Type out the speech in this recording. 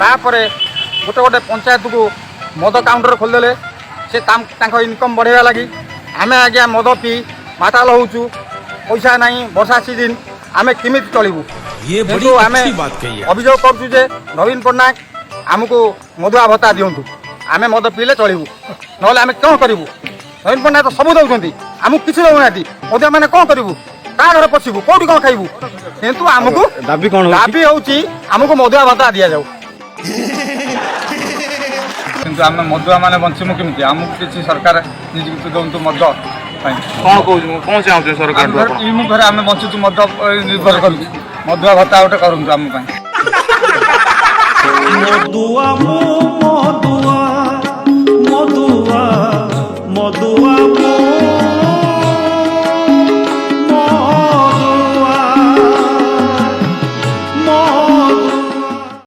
तापरे गोटे गोटे पंचायत को मद काउंटर खोलदेले से इनकम बढ़ावा लगी आम आज्ञा मद पी माताल होचु पैसा नहीं वर्षा सीजन आम केमी चलू आम अभियोग करुचे नवीन पट्टनायक आमको मधुआ भत्ता दिंतु आम मद पीले चलू ना आम कौन करूँ नवीन पट्टनायक तो सब दौरान आमको किसी दौना मधुआ मैंने कौन करूँ क्या घर पशु कौटी कौन खाइबू किंतु आमको दाबी होमको मधुआ भत्ता दि जाऊ किंतु आम मधुआ मैंने बंचमु केमी आमको किसी सरकार निजुक्ति दिंतु मद कौन कौन चाहते सरकार घर आम बंचुचु मद निर्भर करूँ मधुआ भत्ता गोटे करूँ आम